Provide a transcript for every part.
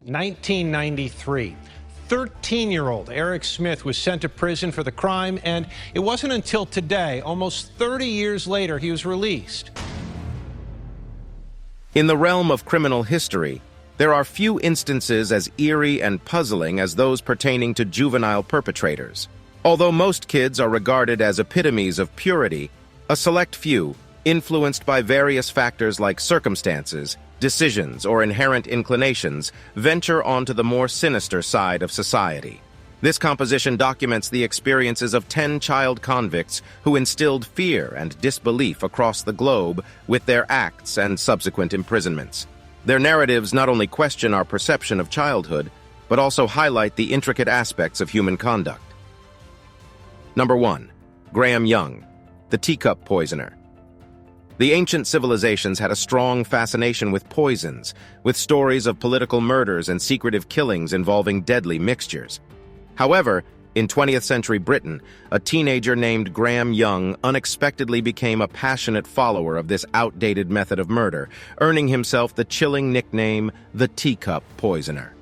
1993. 13-year-old Eric Smith was sent to prison for the crime, and it wasn't until today, almost 30 years later, he was released. In the realm of criminal history, there are few instances as eerie and puzzling as those pertaining to juvenile perpetrators. Although most kids are regarded as epitomes of purity, a select few, influenced by various factors like circumstances, decisions, or inherent inclinations, venture onto the more sinister side of society. This composition documents the experiences of 10 child convicts who instilled fear and disbelief across the globe with their acts and subsequent imprisonments. Their narratives not only question our perception of childhood, but also highlight the intricate aspects of human conduct. Number 1. Graham Young, the teacup poisoner. The ancient civilizations had a strong fascination with poisons, with stories of political murders and secretive killings involving deadly mixtures. However, in 20th century Britain, a teenager named Graham Young unexpectedly became a passionate follower of this outdated method of murder, earning himself the chilling nickname, the Teacup Poisoner.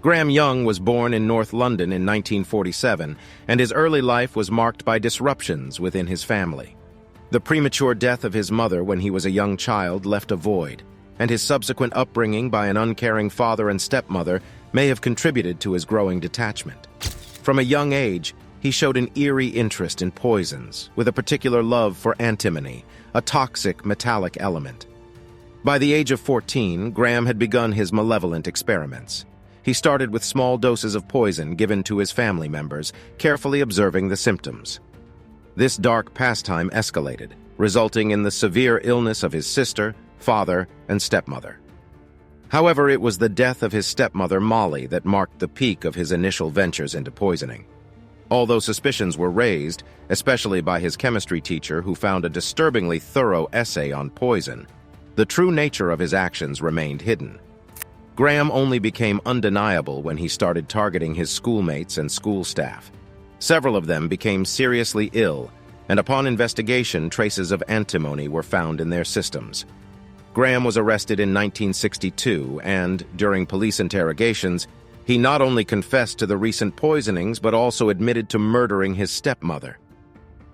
Graham Young was born in North London in 1947, and his early life was marked by disruptions within his family. The premature death of his mother when he was a young child left a void, and his subsequent upbringing by an uncaring father and stepmother may have contributed to his growing detachment. From a young age, he showed an eerie interest in poisons, with a particular love for antimony, a toxic metallic element. By the age of 14, Graham had begun his malevolent experiments. He started with small doses of poison given to his family members, carefully observing the symptoms. This dark pastime escalated, resulting in the severe illness of his sister, father, and stepmother. However, it was the death of his stepmother, Molly, that marked the peak of his initial ventures into poisoning. Although suspicions were raised, especially by his chemistry teacher who found a disturbingly thorough essay on poison, the true nature of his actions remained hidden. Graham only became undeniable when he started targeting his schoolmates and school staff. Several of them became seriously ill, and upon investigation, traces of antimony were found in their systems. Graham was arrested in 1962, and, during police interrogations, he not only confessed to the recent poisonings but also admitted to murdering his stepmother.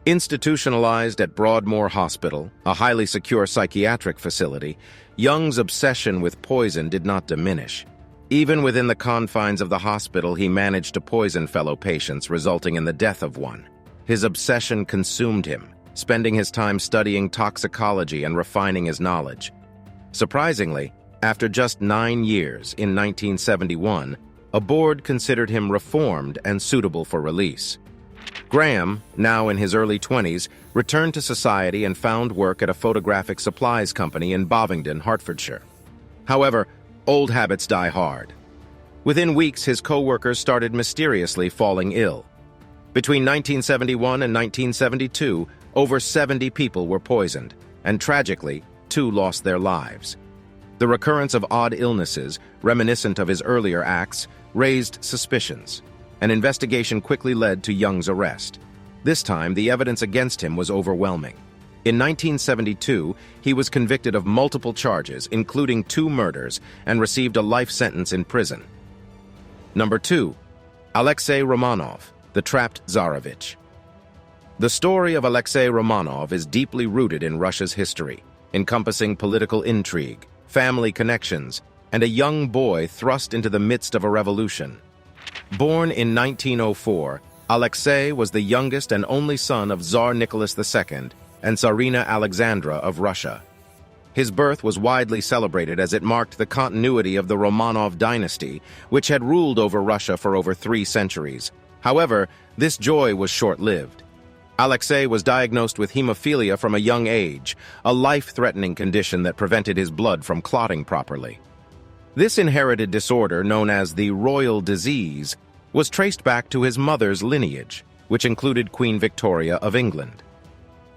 Institutionalized at Broadmoor Hospital, a highly secure psychiatric facility, Young's obsession with poison did not diminish. Even within the confines of the hospital, he managed to poison fellow patients, resulting in the death of one. His obsession consumed him, spending his time studying toxicology and refining his knowledge. Surprisingly, after just 9 years, in 1971, a board considered him reformed and suitable for release. Graham, now in his early 20s, returned to society and found work at a photographic supplies company in Bovingdon, Hertfordshire. However, old habits die hard. Within weeks, his co-workers started mysteriously falling ill. Between 1971 and 1972, over 70 people were poisoned, and tragically, 2 lost their lives. The recurrence of odd illnesses, reminiscent of his earlier acts, raised suspicions. An investigation quickly led to Young's arrest. This time, the evidence against him was overwhelming. In 1972, he was convicted of multiple charges, including 2 murders, and received a life sentence in prison. Number 2. Alexei Romanov, the trapped Tsarevich. The story of Alexei Romanov is deeply rooted in Russia's history, encompassing political intrigue, family connections, and a young boy thrust into the midst of a revolution. Born in 1904, Alexei was the youngest and only son of Tsar Nicholas II and Tsarina Alexandra of Russia. His birth was widely celebrated as it marked the continuity of the Romanov dynasty, which had ruled over Russia for over 3 centuries. However, this joy was short-lived. Alexei was diagnosed with hemophilia from a young age, a life-threatening condition that prevented his blood from clotting properly. This inherited disorder, known as the royal disease, was traced back to his mother's lineage, which included Queen Victoria of England.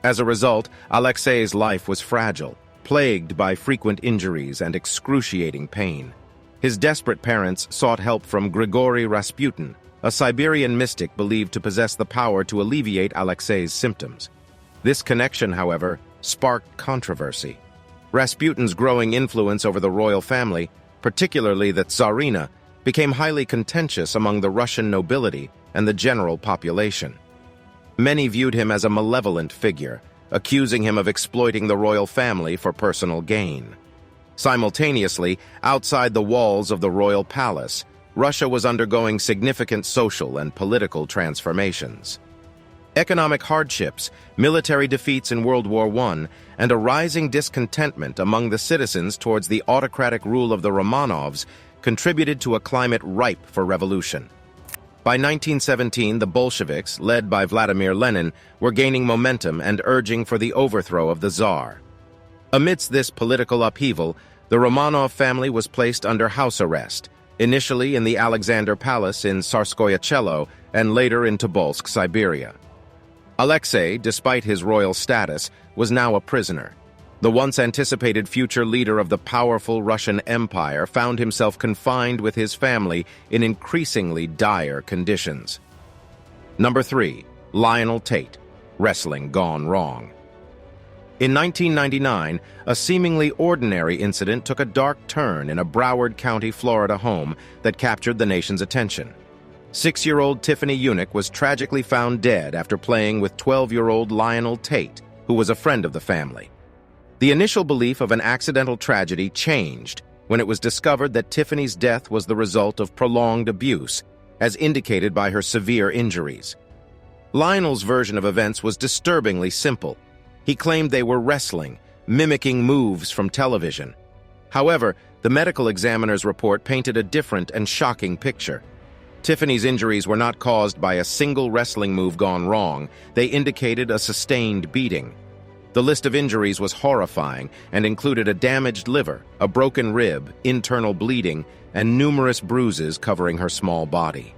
As a result, Alexei's life was fragile, plagued by frequent injuries and excruciating pain. His desperate parents sought help from Grigory Rasputin, a Siberian mystic believed to possess the power to alleviate Alexei's symptoms. This connection, however, sparked controversy. Rasputin's growing influence over the royal family, particularly the Tsarina, became highly contentious among the Russian nobility and the general population. Many viewed him as a malevolent figure, accusing him of exploiting the royal family for personal gain. Simultaneously, outside the walls of the royal palace, Russia was undergoing significant social and political transformations. Economic hardships, military defeats in World War I, and a rising discontentment among the citizens towards the autocratic rule of the Romanovs contributed to a climate ripe for revolution. By 1917, the Bolsheviks, led by Vladimir Lenin, were gaining momentum and urging for the overthrow of the Tsar. Amidst this political upheaval, the Romanov family was placed under house arrest, initially in the Alexander Palace in Tsarskoye Selo and later in Tobolsk, Siberia. Alexei, despite his royal status, was now a prisoner. The once anticipated future leader of the powerful Russian Empire found himself confined with his family in increasingly dire conditions. Number 3. Lionel Tate, wrestling gone wrong. In 1999, a seemingly ordinary incident took a dark turn in a Broward County, Florida home that captured the nation's attention. 6-year-old Tiffany Unick was tragically found dead after playing with 12-year-old Lionel Tate, who was a friend of the family. The initial belief of an accidental tragedy changed when it was discovered that Tiffany's death was the result of prolonged abuse, as indicated by her severe injuries. Lionel's version of events was disturbingly simple. He claimed they were wrestling, mimicking moves from television. However, the medical examiner's report painted a different and shocking picture. Tiffany's injuries were not caused by a single wrestling move gone wrong. They indicated a sustained beating. The list of injuries was horrifying and included a damaged liver, a broken rib, internal bleeding, and numerous bruises covering her small body.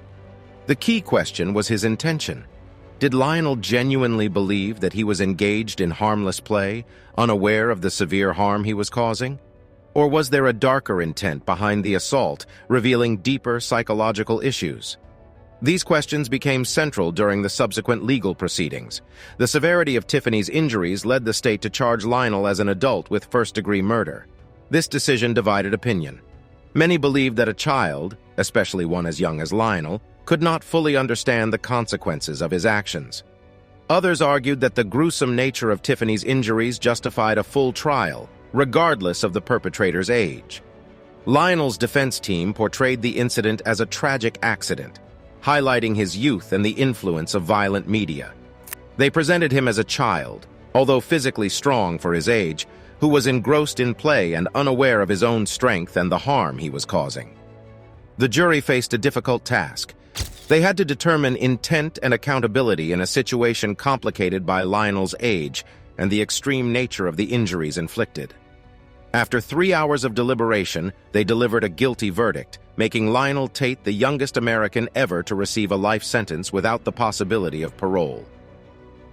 The key question was his intention. Did Lionel genuinely believe that he was engaged in harmless play, unaware of the severe harm he was causing? Or was there a darker intent behind the assault, revealing deeper psychological issues? These questions became central during the subsequent legal proceedings. The severity of Tiffany's injuries led the state to charge Lionel as an adult with first-degree murder. This decision divided opinion. Many believed that a child, especially one as young as Lionel, could not fully understand the consequences of his actions. Others argued that the gruesome nature of Tiffany's injuries justified a full trial, regardless of the perpetrator's age. Lionel's defense team portrayed the incident as a tragic accident, highlighting his youth and the influence of violent media. They presented him as a child, although physically strong for his age, who was engrossed in play and unaware of his own strength and the harm he was causing. The jury faced a difficult task. They had to determine intent and accountability in a situation complicated by Lionel's age and the extreme nature of the injuries inflicted. After 3 hours of deliberation, they delivered a guilty verdict, making Lionel Tate the youngest American ever to receive a life sentence without the possibility of parole.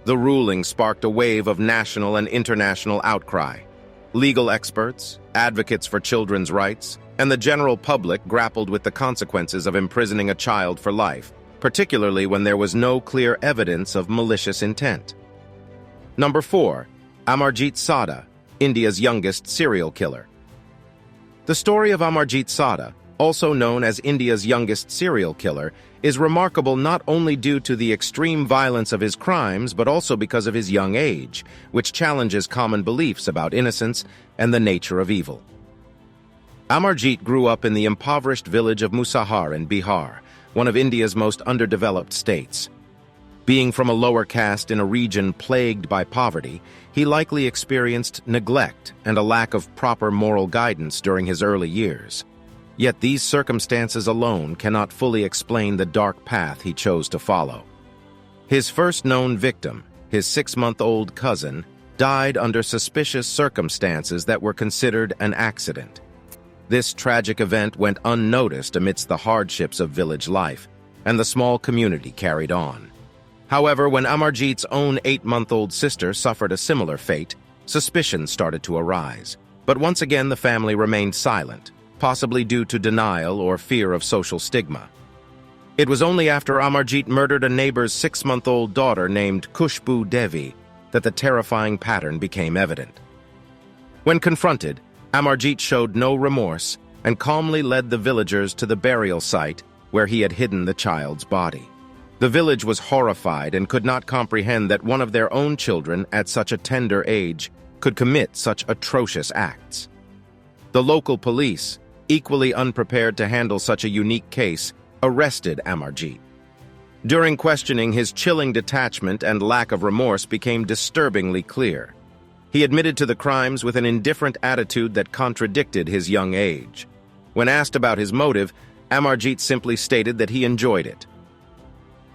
The ruling sparked a wave of national and international outcry. Legal experts, advocates for children's rights, and the general public grappled with the consequences of imprisoning a child for life, particularly when there was no clear evidence of malicious intent. Number 4. Amarjit Sada, India's youngest serial killer. The story of Amarjit Sada, also known as India's youngest serial killer, is remarkable not only due to the extreme violence of his crimes, but also because of his young age, which challenges common beliefs about innocence and the nature of evil. Amarjit grew up in the impoverished village of Musahar in Bihar, one of India's most underdeveloped states. Being from a lower caste in a region plagued by poverty, he likely experienced neglect and a lack of proper moral guidance during his early years. Yet these circumstances alone cannot fully explain the dark path he chose to follow. His first known victim, his 6-month-old cousin, died under suspicious circumstances that were considered an accident. This tragic event went unnoticed amidst the hardships of village life, and the small community carried on. However, when Amarjit's own 8-month-old sister suffered a similar fate, suspicion started to arise. But once again, the family remained silent, possibly due to denial or fear of social stigma. It was only after Amarjit murdered a neighbor's 6-month-old daughter named Khushbu Devi that the terrifying pattern became evident. When confronted, Amarjit showed no remorse and calmly led the villagers to the burial site where he had hidden the child's body. The village was horrified and could not comprehend that one of their own children at such a tender age could commit such atrocious acts. The local police, equally unprepared to handle such a unique case, arrested Amarjit. During questioning, his chilling detachment and lack of remorse became disturbingly clear. He admitted to the crimes with an indifferent attitude that contradicted his young age. When asked about his motive, Amarjit simply stated that he enjoyed it.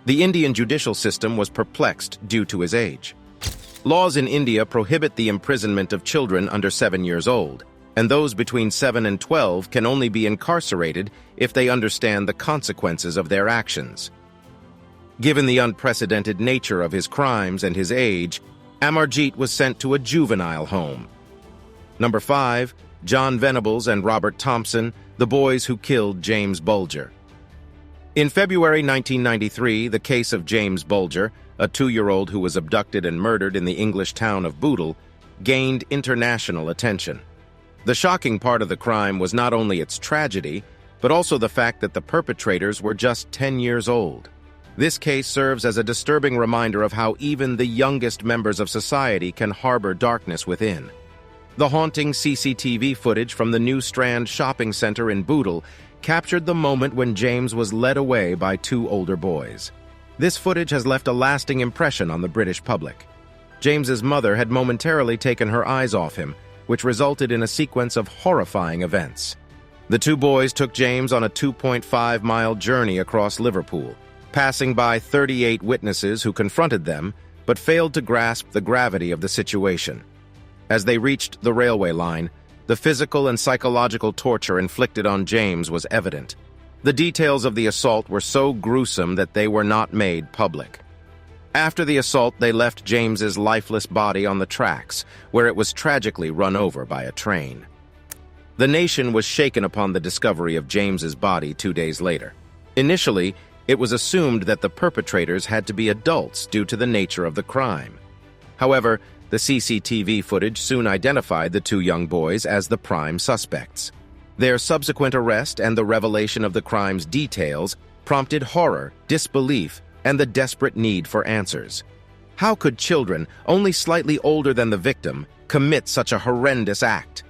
The Indian judicial system was perplexed due to his age. Laws in India prohibit the imprisonment of children under 7 years old, and those between 7 and 12 can only be incarcerated if they understand the consequences of their actions. Given the unprecedented nature of his crimes and his age, Amarjit was sent to a juvenile home. Number 5, John Venables and Robert Thompson, the boys who killed James Bulger. In February 1993, the case of James Bulger, a 2-year-old who was abducted and murdered in the English town of Bootle, gained international attention. The shocking part of the crime was not only its tragedy, but also the fact that the perpetrators were just 10 years old. This case serves as a disturbing reminder of how even the youngest members of society can harbor darkness within. The haunting CCTV footage from the New Strand shopping center in Bootle captured the moment when James was led away by 2 older boys. This footage has left a lasting impression on the British public. James's mother had momentarily taken her eyes off him, which resulted in a sequence of horrifying events. The 2 boys took James on a 2.5-mile journey across Liverpool, passing by 38 witnesses who confronted them, but failed to grasp the gravity of the situation. As they reached the railway line, the physical and psychological torture inflicted on James was evident. The details of the assault were so gruesome that they were not made public. After the assault, they left James's lifeless body on the tracks, where it was tragically run over by a train. The nation was shaken upon the discovery of James's body 2 days later. Initially, it was assumed that the perpetrators had to be adults due to the nature of the crime. However, the CCTV footage soon identified the 2 young boys as the prime suspects. Their subsequent arrest and the revelation of the crime's details prompted horror, disbelief, and the desperate need for answers. How could children, only slightly older than the victim, commit such a horrendous act?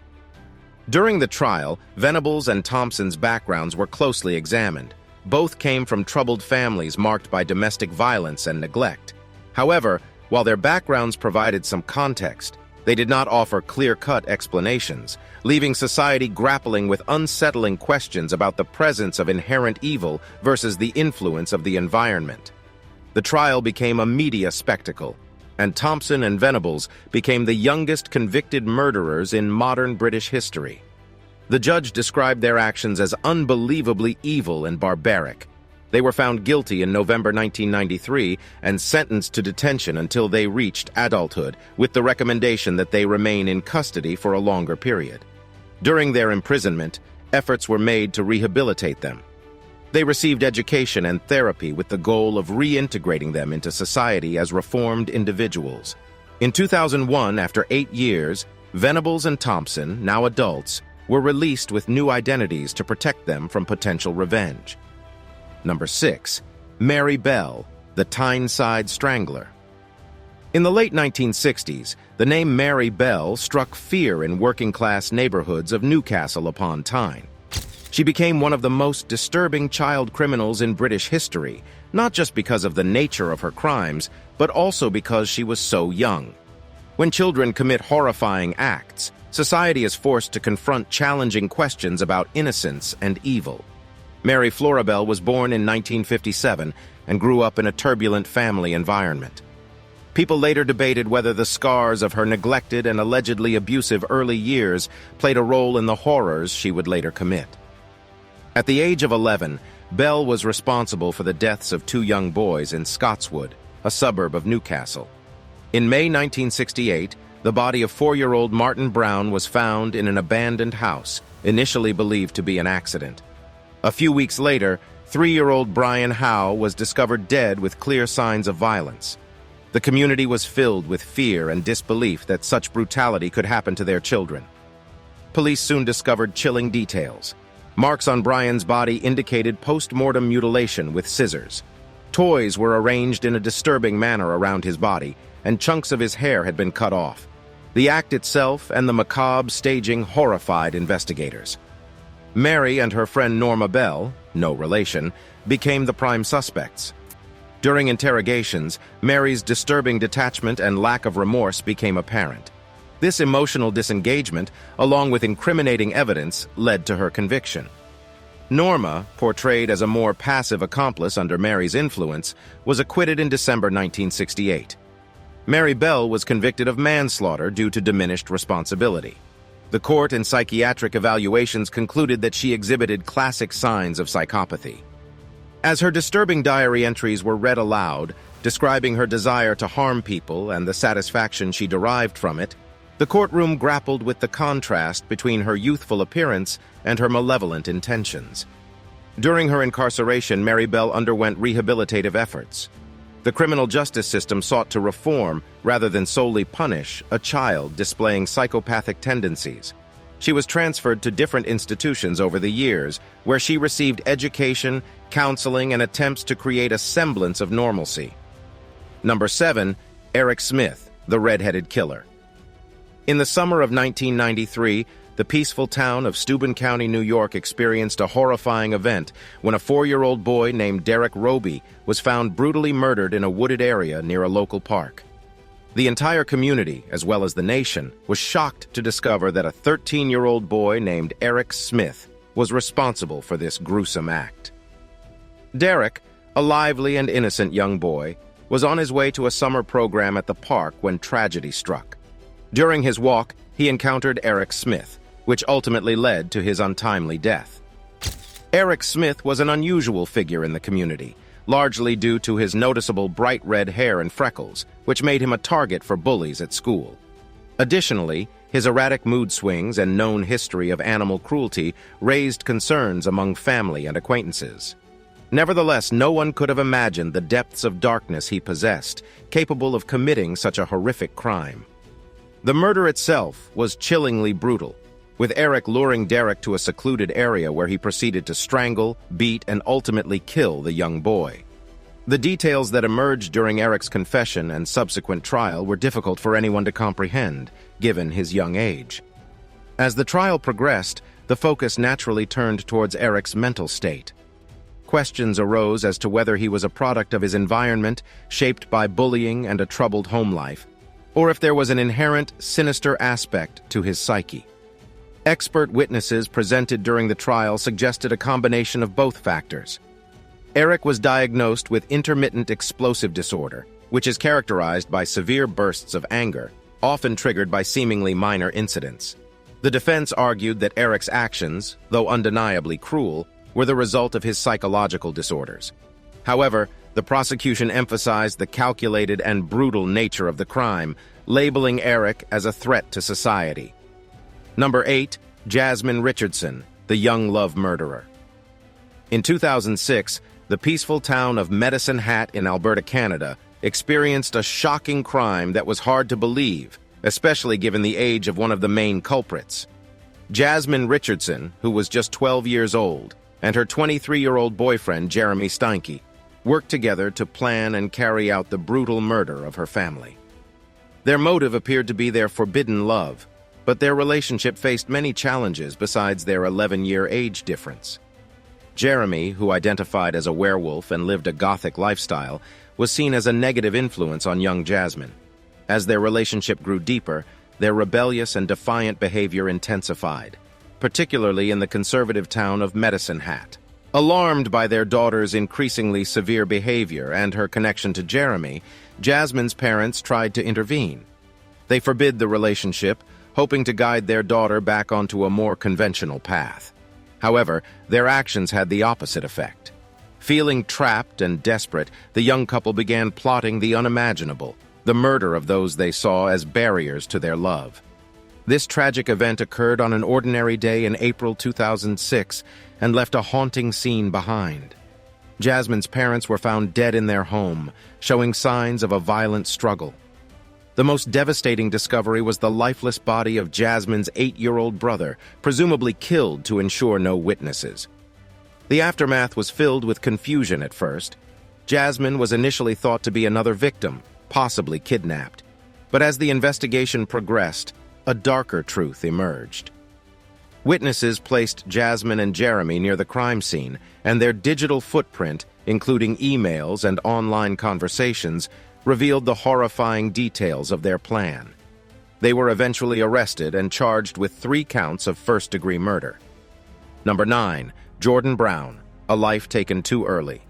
During the trial, Venables and Thompson's backgrounds were closely examined. Both came from troubled families marked by domestic violence and neglect. However, while their backgrounds provided some context, they did not offer clear-cut explanations, leaving society grappling with unsettling questions about the presence of inherent evil versus the influence of the environment. The trial became a media spectacle, and Thompson and Venables became the youngest convicted murderers in modern British history. The judge described their actions as unbelievably evil and barbaric. They were found guilty in November 1993 and sentenced to detention until they reached adulthood, with the recommendation that they remain in custody for a longer period. During their imprisonment, efforts were made to rehabilitate them. They received education and therapy with the goal of reintegrating them into society as reformed individuals. In 2001, after 8 years, Venables and Thompson, now adults, were released with new identities to protect them from potential revenge. Number 6. Mary Bell, the Tyneside Strangler. In the late 1960s, the name Mary Bell struck fear in working-class neighborhoods of Newcastle upon Tyne. She became one of the most disturbing child criminals in British history, not just because of the nature of her crimes, but also because she was so young. When children commit horrifying acts, society is forced to confront challenging questions about innocence and evil. Mary Florabelle was born in 1957 and grew up in a turbulent family environment. People later debated whether the scars of her neglected and allegedly abusive early years played a role in the horrors she would later commit. At the age of 11, Bell was responsible for the deaths of 2 young boys in Scotswood, a suburb of Newcastle. In May 1968, the body of 4-year-old Martin Brown was found in an abandoned house, initially believed to be an accident. A few weeks later, 3-year-old Brian Howe was discovered dead with clear signs of violence. The community was filled with fear and disbelief that such brutality could happen to their children. Police soon discovered chilling details. Marks on Brian's body indicated post-mortem mutilation with scissors. Toys were arranged in a disturbing manner around his body, and chunks of his hair had been cut off. The act itself and the macabre staging horrified investigators. Mary and her friend Norma Bell, no relation, became the prime suspects. During interrogations, Mary's disturbing detachment and lack of remorse became apparent. This emotional disengagement, along with incriminating evidence, led to her conviction. Norma, portrayed as a more passive accomplice under Mary's influence, was acquitted in December 1968. Mary Bell was convicted of manslaughter due to diminished responsibility. The court and psychiatric evaluations concluded that she exhibited classic signs of psychopathy. As her disturbing diary entries were read aloud, describing her desire to harm people and the satisfaction she derived from it, the courtroom grappled with the contrast between her youthful appearance and her malevolent intentions. During her incarceration, Mary Bell underwent rehabilitative efforts. The criminal justice system sought to reform, rather than solely punish, a child displaying psychopathic tendencies. She was transferred to different institutions over the years, where she received education, counseling, and attempts to create a semblance of normalcy. Number 7. Eric Smith, the red-headed killer. In the summer of 1993, the peaceful town of Steuben County, New York experienced a horrifying event when a 4-year-old boy named Derek Roby was found brutally murdered in a wooded area near a local park. The entire community, as well as the nation, was shocked to discover that a 13-year-old boy named Eric Smith was responsible for this gruesome act. Derek, a lively and innocent young boy, was on his way to a summer program at the park when tragedy struck. During his walk, he encountered Eric Smith, which ultimately led to his untimely death. Eric Smith was an unusual figure in the community, largely due to his noticeable bright red hair and freckles, which made him a target for bullies at school. Additionally, his erratic mood swings and known history of animal cruelty raised concerns among family and acquaintances. Nevertheless, no one could have imagined the depths of darkness he possessed, capable of committing such a horrific crime. The murder itself was chillingly brutal, with Eric luring Derek to a secluded area where he proceeded to strangle, beat, and ultimately kill the young boy. The details that emerged during Eric's confession and subsequent trial were difficult for anyone to comprehend, given his young age. As the trial progressed, the focus naturally turned towards Eric's mental state. Questions arose as to whether he was a product of his environment, shaped by bullying and a troubled home life, or if there was an inherent, sinister aspect to his psyche. Expert witnesses presented during the trial suggested a combination of both factors. Eric was diagnosed with intermittent explosive disorder, which is characterized by severe bursts of anger, often triggered by seemingly minor incidents. The defense argued that Eric's actions, though undeniably cruel, were the result of his psychological disorders. However, the prosecution emphasized the calculated and brutal nature of the crime, labeling Eric as a threat to society. Number 8. Jasmine Richardson, the young love murderer. In 2006, the peaceful town of Medicine Hat in Alberta, Canada, experienced a shocking crime that was hard to believe, especially given the age of one of the main culprits. Jasmine Richardson, who was just 12 years old, and her 23-year-old boyfriend, Jeremy Steinke, worked together to plan and carry out the brutal murder of her family. Their motive appeared to be their forbidden love, but their relationship faced many challenges besides their 11-year age difference. Jeremy, who identified as a werewolf and lived a gothic lifestyle, was seen as a negative influence on young Jasmine. As their relationship grew deeper, their rebellious and defiant behavior intensified, particularly in the conservative town of Medicine Hat. Alarmed by their daughter's increasingly severe behavior and her connection to Jeremy, Jasmine's parents tried to intervene. They forbid the relationship, hoping to guide their daughter back onto a more conventional path. However, their actions had the opposite effect. Feeling trapped and desperate, the young couple began plotting the unimaginable, the murder of those they saw as barriers to their love. This tragic event occurred on an ordinary day in April 2006 and left a haunting scene behind. Jasmine's parents were found dead in their home, showing signs of a violent struggle. The most devastating discovery was the lifeless body of Jasmine's 8-year-old brother, presumably killed to ensure no witnesses. The aftermath was filled with confusion at first. Jasmine was initially thought to be another victim, possibly kidnapped. But as the investigation progressed, a darker truth emerged. Witnesses placed Jasmine and Jeremy near the crime scene, and their digital footprint, including emails and online conversations, revealed the horrifying details of their plan. They were eventually arrested and charged with 3 counts of first-degree murder. Number 9. Jordan Brown, a life taken too early.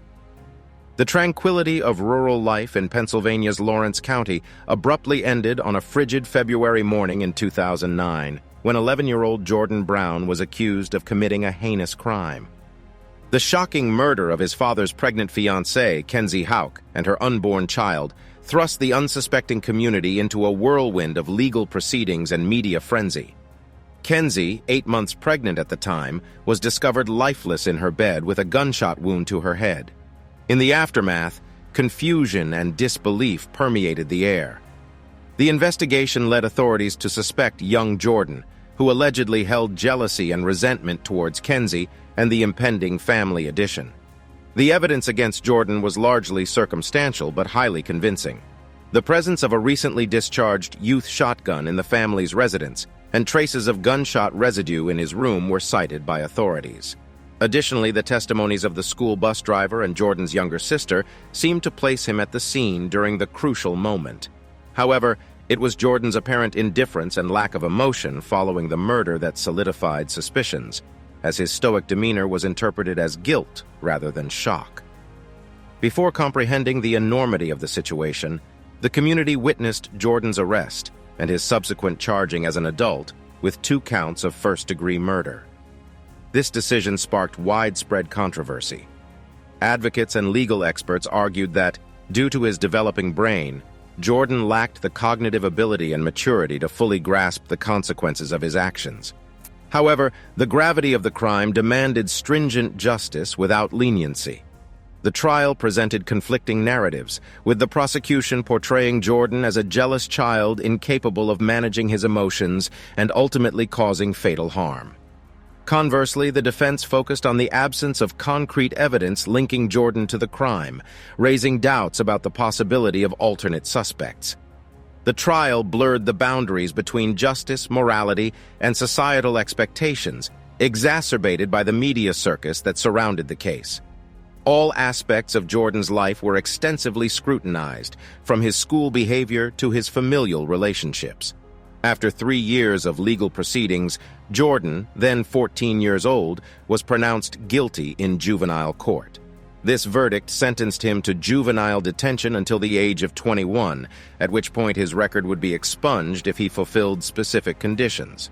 The tranquility of rural life in Pennsylvania's Lawrence County abruptly ended on a frigid February morning in 2009, when 11-year-old Jordan Brown was accused of committing a heinous crime. The shocking murder of his father's pregnant fiancée, Kenzie Houck, and her unborn child thrust the unsuspecting community into a whirlwind of legal proceedings and media frenzy. Kenzie, 8 months pregnant at the time, was discovered lifeless in her bed with a gunshot wound to her head. In the aftermath, confusion and disbelief permeated the air. The investigation led authorities to suspect young Jordan, who allegedly held jealousy and resentment towards Kenzie and the impending family addition. The evidence against Jordan was largely circumstantial but highly convincing. The presence of a recently discharged youth shotgun in the family's residence and traces of gunshot residue in his room were cited by authorities. Additionally, the testimonies of the school bus driver and Jordan's younger sister seemed to place him at the scene during the crucial moment. However, it was Jordan's apparent indifference and lack of emotion following the murder that solidified suspicions, as his stoic demeanor was interpreted as guilt rather than shock. Before comprehending the enormity of the situation, the community witnessed Jordan's arrest and his subsequent charging as an adult with 2 counts of first-degree murder. This decision sparked widespread controversy. Advocates and legal experts argued that, due to his developing brain, Jordan lacked the cognitive ability and maturity to fully grasp the consequences of his actions. However, the gravity of the crime demanded stringent justice without leniency. The trial presented conflicting narratives, with the prosecution portraying Jordan as a jealous child incapable of managing his emotions and ultimately causing fatal harm. Conversely, the defense focused on the absence of concrete evidence linking Jordan to the crime, raising doubts about the possibility of alternate suspects. The trial blurred the boundaries between justice, morality, and societal expectations, exacerbated by the media circus that surrounded the case. All aspects of Jordan's life were extensively scrutinized, from his school behavior to his familial relationships. After 3 years of legal proceedings, Jordan, then 14 years old, was pronounced guilty in juvenile court. This verdict sentenced him to juvenile detention until the age of 21, at which point his record would be expunged if he fulfilled specific conditions.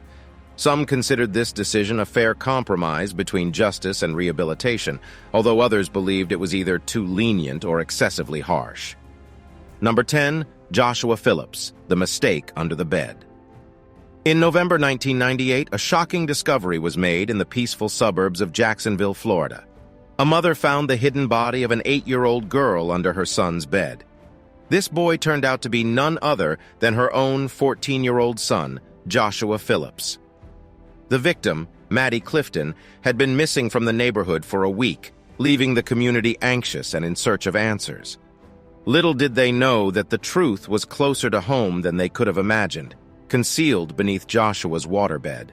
Some considered this decision a fair compromise between justice and rehabilitation, although others believed it was either too lenient or excessively harsh. Number 10. Joshua Phillips, the mistake under the bed. In November 1998, a shocking discovery was made in the peaceful suburbs of Jacksonville, Florida. A mother found the hidden body of an 8-year-old girl under her son's bed. This boy turned out to be none other than her own 14-year-old son, Joshua Phillips. The victim, Maddie Clifton, had been missing from the neighborhood for a week, leaving the community anxious and in search of answers. Little did they know that the truth was closer to home than they could have imagined, concealed beneath Joshua's waterbed.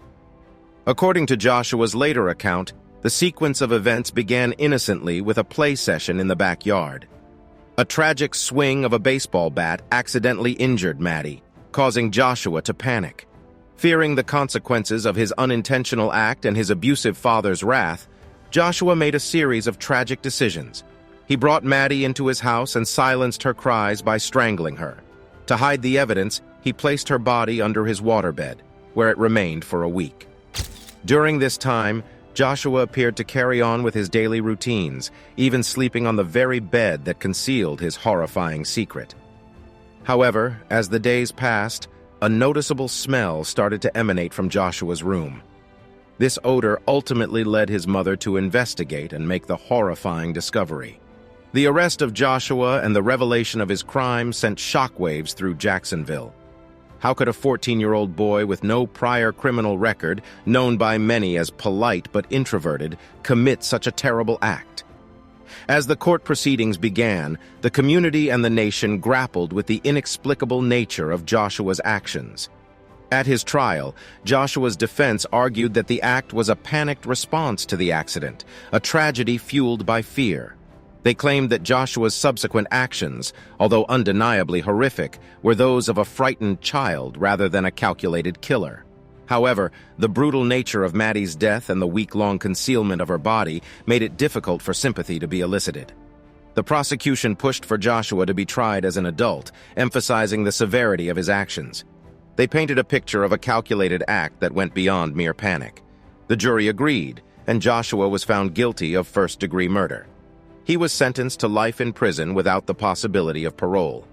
According to Joshua's later account, the sequence of events began innocently with a play session in the backyard. A tragic swing of a baseball bat accidentally injured Maddie, causing Joshua to panic. Fearing the consequences of his unintentional act and his abusive father's wrath, Joshua made a series of tragic decisions. He brought Maddie into his house and silenced her cries by strangling her. To hide the evidence, he placed her body under his waterbed, where it remained for a week. During this time, Joshua appeared to carry on with his daily routines, even sleeping on the very bed that concealed his horrifying secret. However, as the days passed, a noticeable smell started to emanate from Joshua's room. This odor ultimately led his mother to investigate and make the horrifying discovery. The arrest of Joshua and the revelation of his crime sent shockwaves through Jacksonville. How could a 14-year-old boy with no prior criminal record, known by many as polite but introverted, commit such a terrible act? As the court proceedings began, the community and the nation grappled with the inexplicable nature of Joshua's actions. At his trial, Joshua's defense argued that the act was a panicked response to the accident, a tragedy fueled by fear. They claimed that Joshua's subsequent actions, although undeniably horrific, were those of a frightened child rather than a calculated killer. However, the brutal nature of Maddie's death and the week-long concealment of her body made it difficult for sympathy to be elicited. The prosecution pushed for Joshua to be tried as an adult, emphasizing the severity of his actions. They painted a picture of a calculated act that went beyond mere panic. The jury agreed, and Joshua was found guilty of first-degree murder. He was sentenced to life in prison without the possibility of parole.